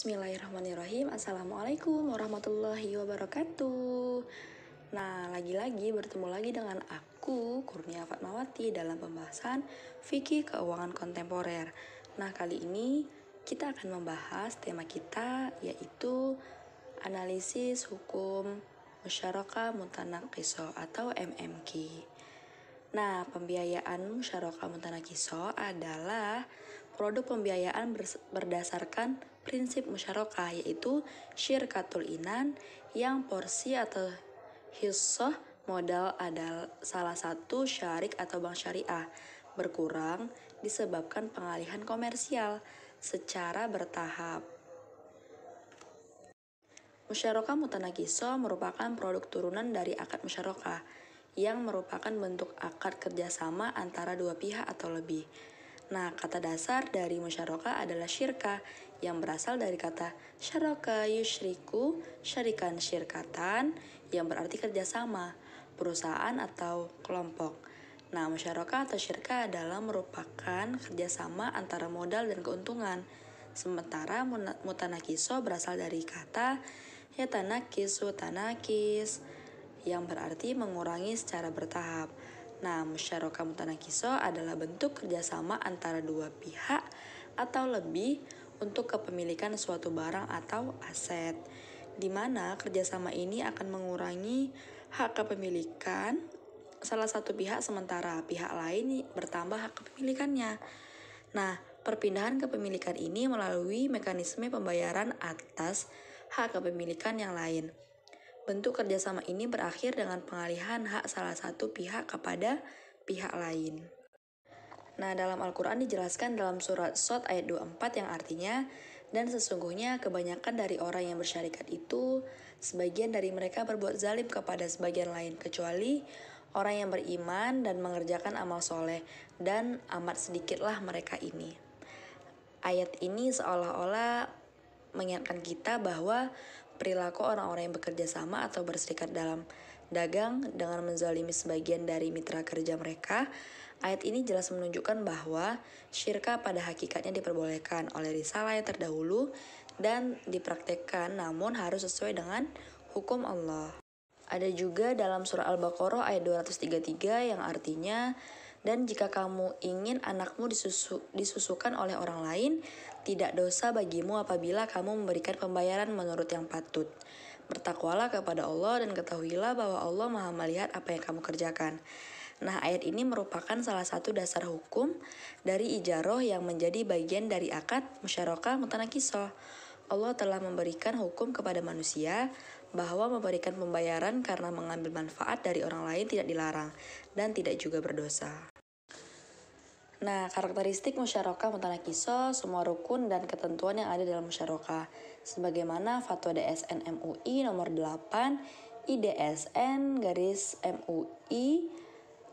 Bismillahirrahmanirrahim. Assalamualaikum warahmatullahi wabarakatuh. Nah, lagi-lagi bertemu lagi dengan aku, Kurnia Fatmawati, dalam pembahasan fikih keuangan kontemporer. Nah, kali ini kita akan membahas tema kita, yaitu analisis hukum musyarakah mutanaqisah atau MMQ. Nah, pembiayaan musyarakah mutanaqisah adalah produk pembiayaan berdasarkan prinsip musyarakah, yaitu syirkatul inan, yang porsi atau hissah modal adalah salah satu syarik atau bank syariah berkurang disebabkan pengalihan komersial secara bertahap. Musyarakah mutanaqisah merupakan produk turunan dari akad musyarakah yang merupakan bentuk akad kerjasama antara dua pihak atau lebih. Nah, kata dasar dari musyarakah adalah syirkah yang berasal dari kata syaraka yusyriku, syarikan syirkatan, yang berarti kerjasama, perusahaan atau kelompok. Nah, musyarakah atau syirkah adalah merupakan kerjasama antara modal dan keuntungan. Sementara mutanaqisah berasal dari kata yatanakisu tanakis, yang berarti mengurangi secara bertahap. Nah, musyarakah mutanaqisah adalah bentuk kerjasama antara dua pihak atau lebih untuk kepemilikan suatu barang atau aset, di mana kerjasama ini akan mengurangi hak kepemilikan salah satu pihak sementara pihak lain bertambah hak kepemilikannya. Nah, perpindahan kepemilikan ini melalui mekanisme pembayaran atas hak kepemilikan yang lain. Bentuk kerjasama ini berakhir dengan pengalihan hak salah satu pihak kepada pihak lain. Nah, dalam Al-Quran dijelaskan dalam surat Shad ayat 24 yang artinya, dan sesungguhnya kebanyakan dari orang yang bersyarikat itu, sebagian dari mereka berbuat zalim kepada sebagian lain, kecuali orang yang beriman dan mengerjakan amal soleh, dan amat sedikitlah mereka ini. Ayat ini seolah-olah mengingatkan kita bahwa perilaku orang-orang yang bekerja sama atau berserikat dalam dagang dengan menzalimi sebagian dari mitra kerja mereka. Ayat ini jelas menunjukkan bahwa syirkah pada hakikatnya diperbolehkan oleh risalah yang terdahulu dan dipraktekkan, namun harus sesuai dengan hukum Allah. Ada juga dalam surah Al-Baqarah ayat 233 yang artinya, dan jika kamu ingin anakmu disusukan oleh orang lain, tidak dosa bagimu apabila kamu memberikan pembayaran menurut yang patut. Bertakwalah kepada Allah dan ketahuilah bahwa Allah Maha melihat apa yang kamu kerjakan. Nah, ayat ini merupakan salah satu dasar hukum dari ijaroh yang menjadi bagian dari akad musyarakah mutanaqisah. Allah telah memberikan hukum kepada manusia bahwa memberikan pembayaran karena mengambil manfaat dari orang lain tidak dilarang dan tidak juga berdosa. Nah, karakteristik musyarakah mutanaqisah, semua rukun dan ketentuan yang ada dalam musyarakah, sebagaimana Fatwa DSN MUI nomor 8 IDSN MUI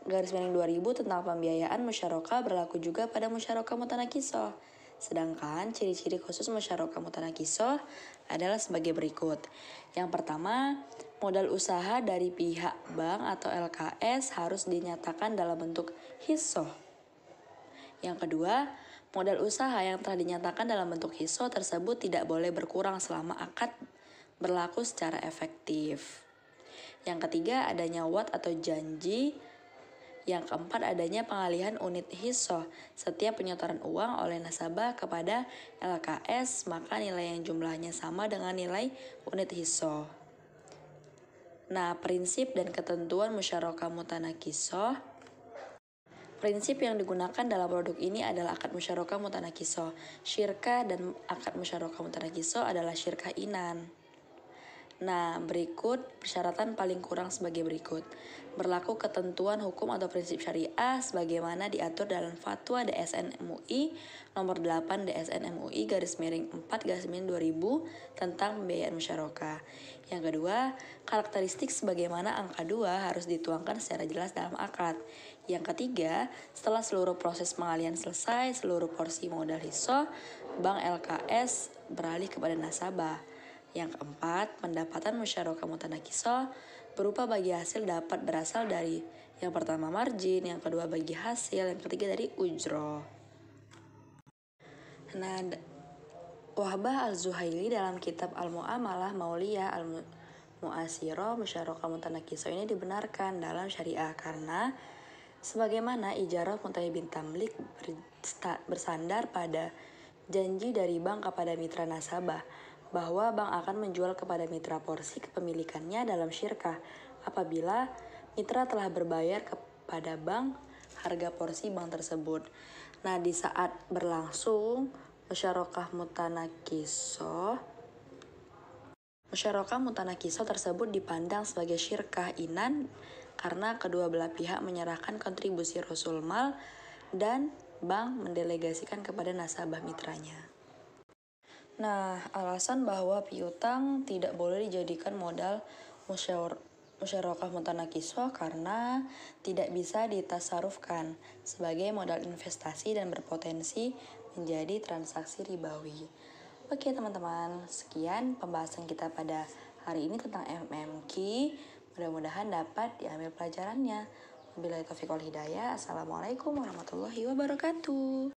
_2000 tentang pembiayaan musyarakah berlaku juga pada musyarakah mutanaqisah. Sedangkan ciri-ciri khusus musyarakah mutanaqisah adalah sebagai berikut. Yang pertama, modal usaha dari pihak bank atau LKS harus dinyatakan dalam bentuk hissah. Yang kedua, modal usaha yang telah dinyatakan dalam bentuk hissah tersebut tidak boleh berkurang selama akad berlaku secara efektif. Yang ketiga, adanya wa'd atau janji. Yang keempat, adanya pengalihan unit hissah. Setiap penyetoran uang oleh nasabah kepada LKS, maka nilai yang jumlahnya sama dengan nilai unit hissah. Nah, prinsip dan ketentuan musyarakah mutanaqisah. Prinsip yang digunakan dalam produk ini adalah akad musyarakah mutanaqisah. Syirkah dan akad musyarakah mutanaqisah adalah syirkah inan. Nah, berikut persyaratan paling kurang sebagai berikut. Berlaku ketentuan hukum atau prinsip syariah sebagaimana diatur dalam Fatwa DSN MUI nomor 8 DSN MUI _4/2000 tentang pembiayaan musyarakah. Yang kedua, karakteristik sebagaimana angka 2 harus dituangkan secara jelas dalam akad. Yang ketiga, setelah seluruh proses pengalihan selesai, seluruh porsi modal hissah bank LKS beralih kepada nasabah. Yang keempat, pendapatan musyarakah mutanaqisah berupa bagi hasil dapat berasal dari yang pertama margin, yang kedua bagi hasil, yang ketiga dari ujroh. Nah, Wahbah Al-Zuhaili dalam kitab Al-Mu'amalah Mauliyah Al-Mu'asiro Musyarakah Mutanakiso ini dibenarkan dalam syariah karena sebagaimana ijarah mutayy bin tamlik bersandar pada janji dari bank kepada mitra nasabah bahwa bank akan menjual kepada mitra porsi kepemilikannya dalam syirkah apabila mitra telah berbayar kepada bank harga porsi bank tersebut. Nah, di saat berlangsung musyarakah mutanakiso tersebut dipandang sebagai syirkah inan karena kedua belah pihak menyerahkan kontribusi rasul mal dan bank mendelegasikan kepada nasabah mitranya. Nah, alasan bahwa piutang tidak boleh dijadikan modal musyarakah mutanakiso karena tidak bisa ditasarufkan sebagai modal investasi dan berpotensi menjadi transaksi ribawi. Oke teman-teman, sekian pembahasan kita pada hari ini tentang MMQ. Mudah-mudahan dapat diambil pelajarannya. Wabillahi taufiq wal hidayah. Assalamualaikum warahmatullahi wabarakatuh.